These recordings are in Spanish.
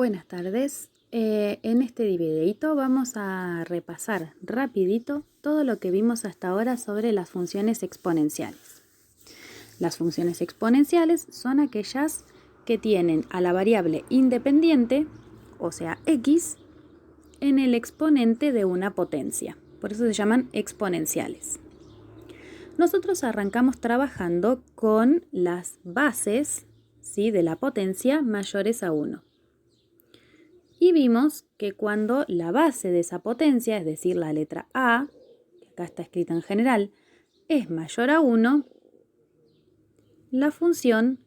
Buenas tardes. En este videito vamos a repasar rapidito todo lo que vimos hasta ahora sobre las funciones exponenciales. Las funciones exponenciales son aquellas que tienen a la variable independiente, o sea x, en el exponente de una potencia. Por eso se llaman exponenciales. Nosotros arrancamos trabajando con las bases, ¿sí?, de la potencia mayores a 1. Y vimos que cuando la base de esa potencia, es decir, la letra A, que acá está escrita en general, es mayor a 1, la función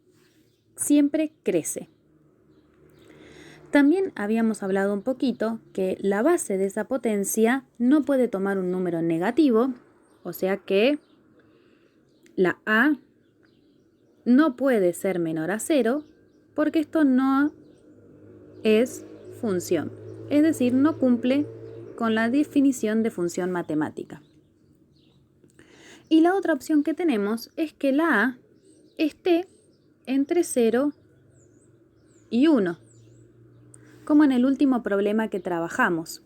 siempre crece. También habíamos hablado un poquito que la base de esa potencia no puede tomar un número negativo, o sea que la A no puede ser menor a 0 porque esto no es función, es decir, no cumple con la definición de función matemática. Y la otra opción que tenemos es que la A esté entre 0 y 1, como en el último problema que trabajamos,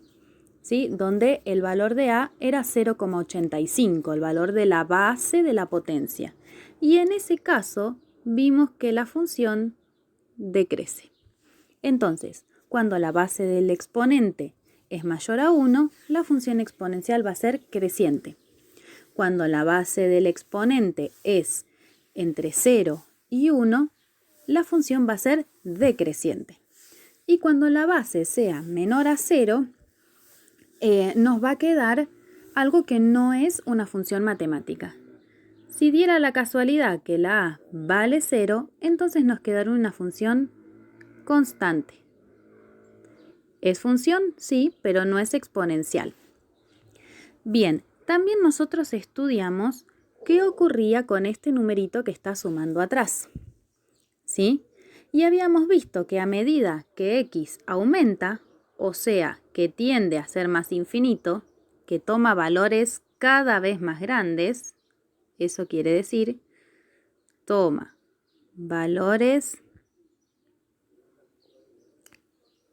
¿sí?, donde el valor de A era 0,85, el valor de la base de la potencia. Y en ese caso vimos que la función decrece. Entonces, cuando la base del exponente es mayor a 1, la función exponencial va a ser creciente. Cuando la base del exponente es entre 0 y 1, la función va a ser decreciente. Y cuando la base sea menor a 0, nos va a quedar algo que no es una función matemática. Si diera la casualidad que la A vale 0, entonces nos quedaría una función constante. ¿Es función? Sí, pero no es exponencial. Bien, también nosotros estudiamos qué ocurría con este numerito que está sumando atrás, ¿sí? Y habíamos visto que a medida que x aumenta, o sea, que tiende a ser más infinito, que toma valores cada vez más grandes, eso quiere decir, toma valores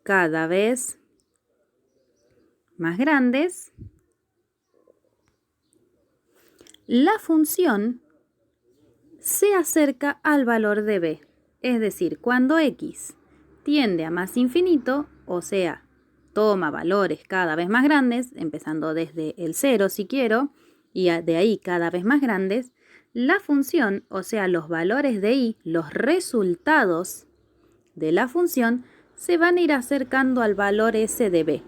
cada vez más grandes, la función se acerca al valor de b. Es decir, cuando x tiende a más infinito, o sea, toma valores cada vez más grandes, empezando desde el 0 si quiero, y de ahí cada vez más grandes, la función, o sea, los valores de y, los resultados de la función, se van a ir acercando al valor s de b.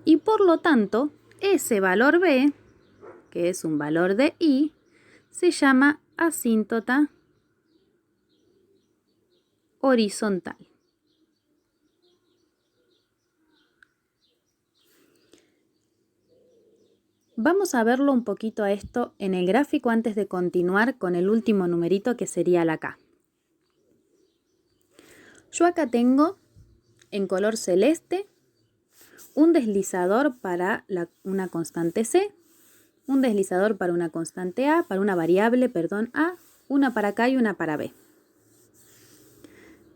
Y por lo tanto, ese valor b, que es un valor de y, se llama asíntota horizontal. Vamos a verlo un poquito a esto en el gráfico antes de continuar con el último numerito que sería la K. Yo acá tengo en color celeste un deslizador para una constante C, un deslizador para una constante A, para una variable, A, una para acá y una para B.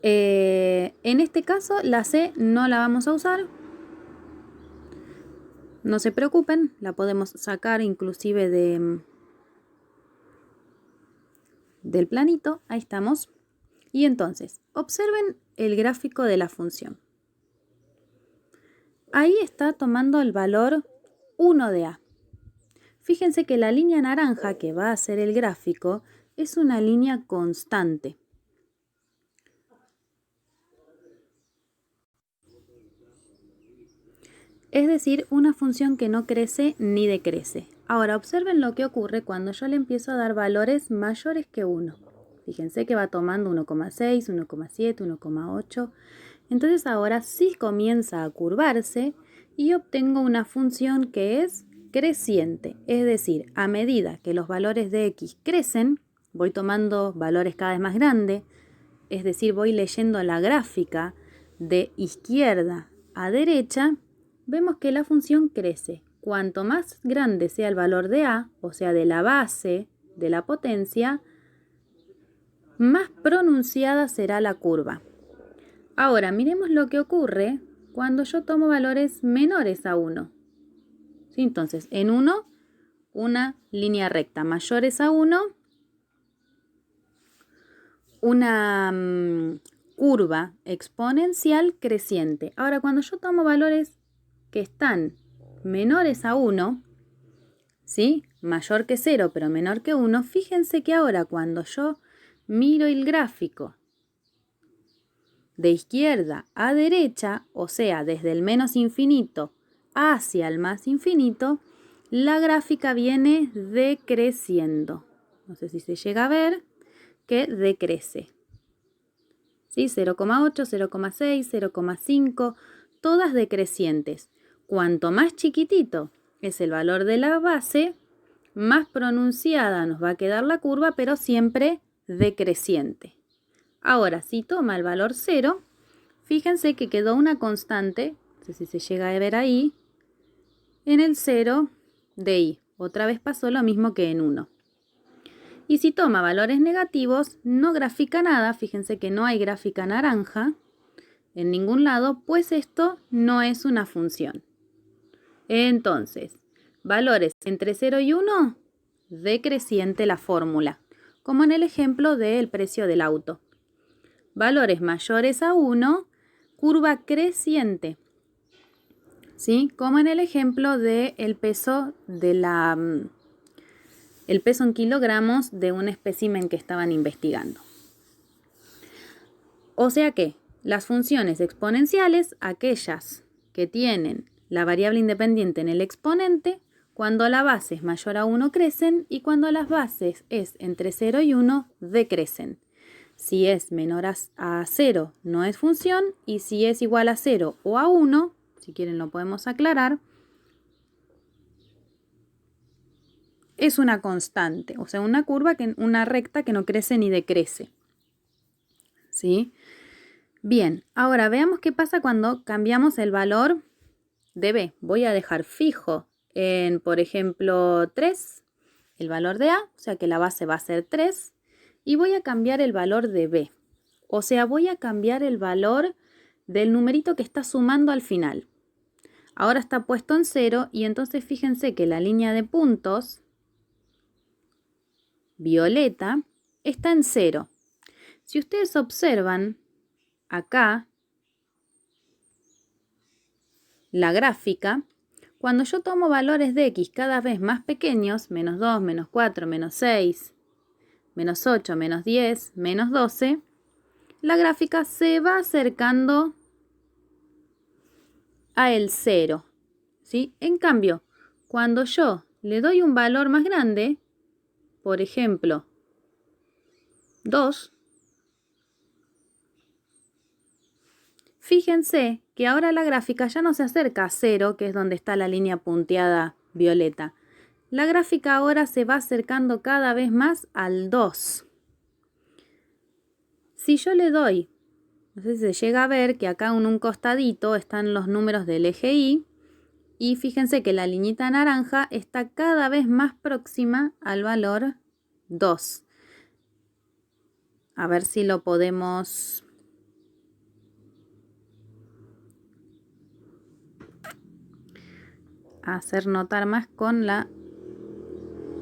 En este caso la C no la vamos a usar. No se preocupen, la podemos sacar inclusive del planito. Ahí estamos. Y entonces, observen el gráfico de la función. Ahí está tomando el valor 1 de A. Fíjense que la línea naranja que va a ser el gráfico es una línea constante. Es decir, una función que no crece ni decrece. Ahora, observen lo que ocurre cuando yo le empiezo a dar valores mayores que 1. Fíjense que va tomando 1,6, 1,7, 1,8. Entonces ahora sí comienza a curvarse y obtengo una función que es creciente. Es decir, a medida que los valores de x crecen, voy tomando valores cada vez más grandes. Es decir, voy leyendo la gráfica de izquierda a derecha, vemos que la función crece. Cuanto más grande sea el valor de a, o sea, de la base de la potencia, más pronunciada será la curva. Ahora, miremos lo que ocurre cuando yo tomo valores menores a 1. ¿Sí? Entonces, en 1, una línea recta. Mayores a 1, una curva exponencial creciente. Ahora, cuando yo tomo valores que están menores a 1, ¿sí? Mayor que 0, pero menor que 1, fíjense que ahora cuando yo miro el gráfico de izquierda a derecha, o sea, desde el menos infinito hacia el más infinito, la gráfica viene decreciendo. No sé si se llega a ver que decrece. ¿Sí? 0,8, 0,6, 0,5, todas decrecientes. Cuanto más chiquitito es el valor de la base, más pronunciada nos va a quedar la curva, pero siempre decreciente. Ahora, si toma el valor 0, fíjense que quedó una constante, no sé si se llega a ver ahí, en el 0 de i. Otra vez pasó lo mismo que en 1. Y si toma valores negativos, no grafica nada, fíjense que no hay gráfica naranja en ningún lado, pues esto no es una función. Entonces, valores entre 0 y 1, decreciente la fórmula, como en el ejemplo del precio del auto. Valores mayores a 1, curva creciente, ¿sí? Como en el ejemplo del peso el peso en kilogramos de un espécimen que estaban investigando. O sea que las funciones exponenciales, aquellas que tienen la variable independiente en el exponente, cuando la base es mayor a 1 crecen y cuando las bases es entre 0 y 1 decrecen. Si es menor a 0 no es función y si es igual a 0 o a 1, si quieren lo podemos aclarar, es una constante, o sea, una una recta que no crece ni decrece. ¿Sí? Bien, ahora veamos qué pasa cuando cambiamos el valor de b. Voy a dejar fijo en, por ejemplo, 3, el valor de a, o sea que la base va a ser 3, y voy a cambiar el valor de b. O sea, voy a cambiar el valor del numerito que está sumando al final. Ahora está puesto en 0 y entonces fíjense que la línea de puntos violeta está en 0. Si ustedes observan acá la gráfica, cuando yo tomo valores de x cada vez más pequeños, menos 2, menos 4, menos 6, menos 8, menos 10, menos 12, la gráfica se va acercando a el 0. ¿Sí? En cambio, cuando yo le doy un valor más grande, por ejemplo, 2, fíjense que ahora la gráfica ya no se acerca a 0, que es donde está la línea punteada violeta. La gráfica ahora se va acercando cada vez más al 2. Si yo le doy, no sé si se llega a ver que acá en un costadito están los números del eje Y, y fíjense que la liñita naranja está cada vez más próxima al valor 2. A ver si lo podemos hacer notar más con la...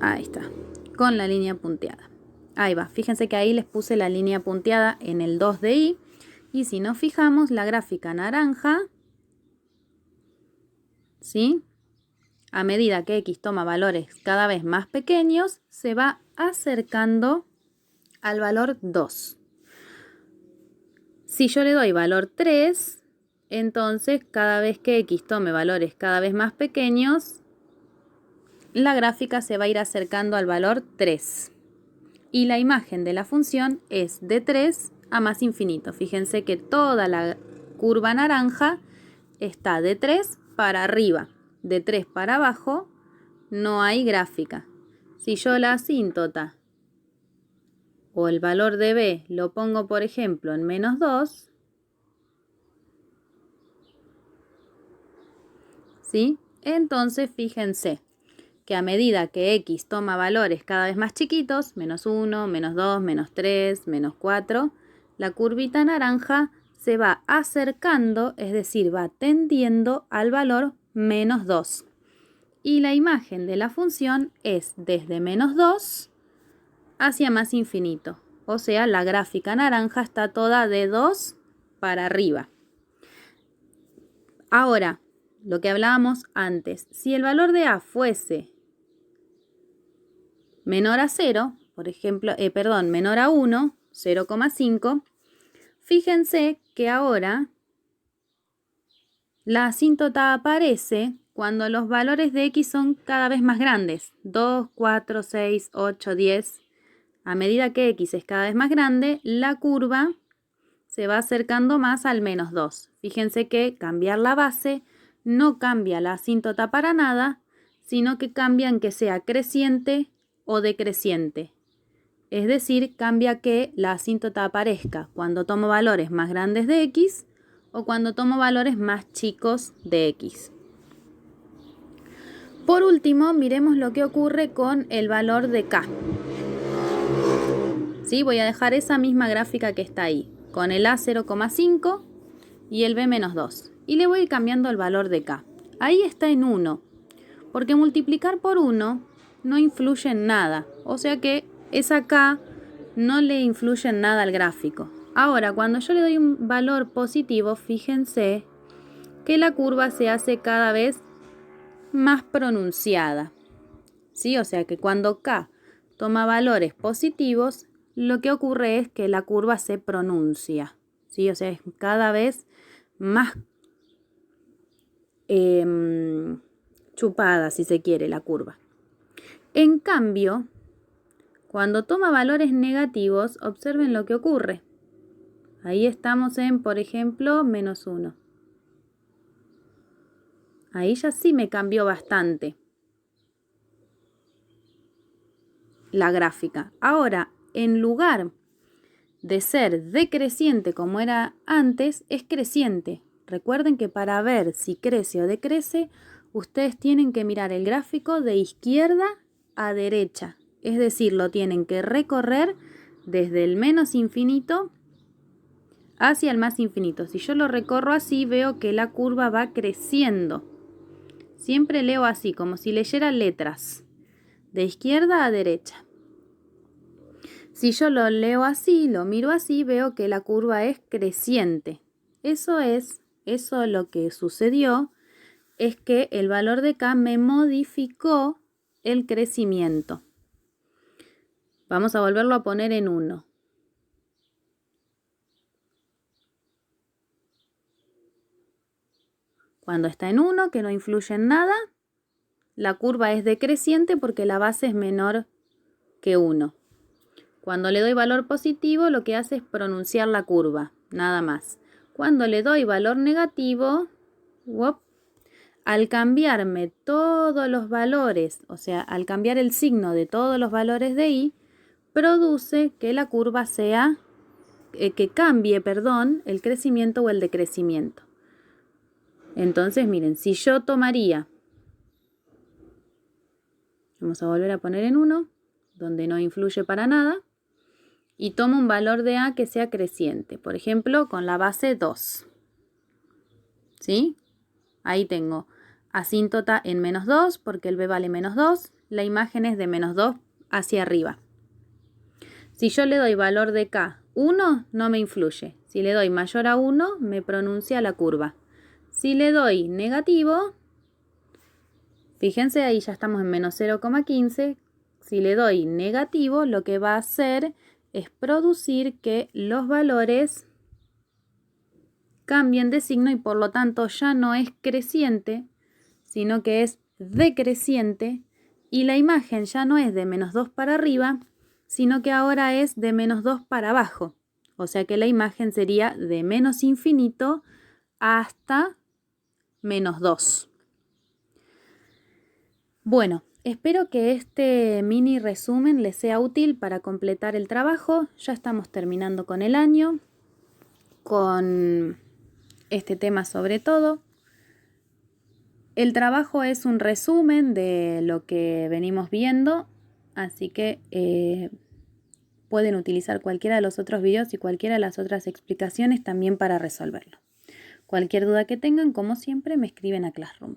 Ahí está, con la línea punteada. Ahí va, fíjense que ahí les puse la línea punteada en el 2 de Y. Y si nos fijamos, la gráfica naranja, ¿sí? A medida que x toma valores cada vez más pequeños, se va acercando al valor 2. Si yo le doy valor 3, entonces cada vez que x tome valores cada vez más pequeños, la gráfica se va a ir acercando al valor 3. Y la imagen de la función es de 3 a más infinito. Fíjense que toda la curva naranja está de 3 para arriba. De 3 para abajo no hay gráfica. Si yo la asíntota o el valor de b lo pongo, por ejemplo, en menos 2, ¿sí? Entonces fíjense que a medida que x toma valores cada vez más chiquitos, menos 1, menos 2, menos 3, menos 4, la curvita naranja se va acercando, es decir, va tendiendo al valor menos 2. Y la imagen de la función es desde menos 2 hacia más infinito. O sea, la gráfica naranja está toda de 2 para arriba. Ahora, lo que hablábamos antes, si el valor de a fuese menor a 0, por ejemplo, menor a 1, 0,5, fíjense que ahora la asíntota aparece cuando los valores de x son cada vez más grandes, 2, 4, 6, 8, 10. A medida que x es cada vez más grande, la curva se va acercando más al menos 2. Fíjense que cambiar la base no cambia la asíntota para nada, sino que cambia en que sea creciente o decreciente. Es decir, cambia que la asíntota aparezca cuando tomo valores más grandes de x o cuando tomo valores más chicos de x. Por último, miremos lo que ocurre con el valor de k. ¿Sí? Voy a dejar esa misma gráfica que está ahí, con el a 0,5 y el b menos 2. Y le voy a ir cambiando el valor de k. Ahí está en 1, porque multiplicar por 1 no influye en nada. O sea que esa k no le influye en nada al gráfico. Ahora, cuando yo le doy un valor positivo, fíjense que la curva se hace cada vez más pronunciada. ¿Sí? O sea que cuando k toma valores positivos, lo que ocurre es que la curva se pronuncia. ¿Sí? O sea, es cada vez más chupada, si se quiere, la curva. En cambio, cuando toma valores negativos, observen lo que ocurre. Ahí estamos en, por ejemplo, menos 1. Ahí ya sí me cambió bastante la gráfica. Ahora, en lugar de ser decreciente como era antes, es creciente. Recuerden que para ver si crece o decrece, ustedes tienen que mirar el gráfico de izquierda a derecha. Es decir, lo tienen que recorrer desde el menos infinito hacia el más infinito. Si yo lo recorro así, veo que la curva va creciendo. Siempre leo así, como si leyera letras, de izquierda a derecha. Si yo lo leo así, lo miro así, veo que la curva es creciente. Eso lo que sucedió es que el valor de k me modificó el crecimiento. Vamos a volverlo a poner en 1. Cuando está en 1, que no influye en nada, la curva es decreciente porque la base es menor que 1. Cuando le doy valor positivo, lo que hace es pronunciar la curva, nada más. Cuando le doy valor negativo, al cambiarme todos los valores, o sea, al cambiar el signo de todos los valores de y, produce que la curva sea, que cambie, el crecimiento o el decrecimiento. Entonces, miren, si yo tomaría, vamos a volver a poner en 1, donde no influye para nada, y tomo un valor de a que sea creciente, por ejemplo, con la base 2. ¿Sí? Ahí tengo asíntota en menos 2, porque el b vale menos 2, la imagen es de menos 2 hacia arriba. Si yo le doy valor de k 1, no me influye. Si le doy mayor a 1, me pronuncia la curva. Si le doy negativo, fíjense, ahí ya estamos en menos 0,15. Si le doy negativo, lo que va a hacer es producir que los valores cambien de signo y por lo tanto ya no es creciente, sino que es decreciente, y la imagen ya no es de menos 2 para arriba, sino que ahora es de menos 2 para abajo. O sea que la imagen sería de menos infinito hasta menos 2. Bueno, espero que este mini resumen les sea útil para completar el trabajo. Ya estamos terminando con el año, con este tema sobre todo. El trabajo es un resumen de lo que venimos viendo, así que pueden utilizar cualquiera de los otros videos y cualquiera de las otras explicaciones también para resolverlo. Cualquier duda que tengan, como siempre, me escriben a Classroom.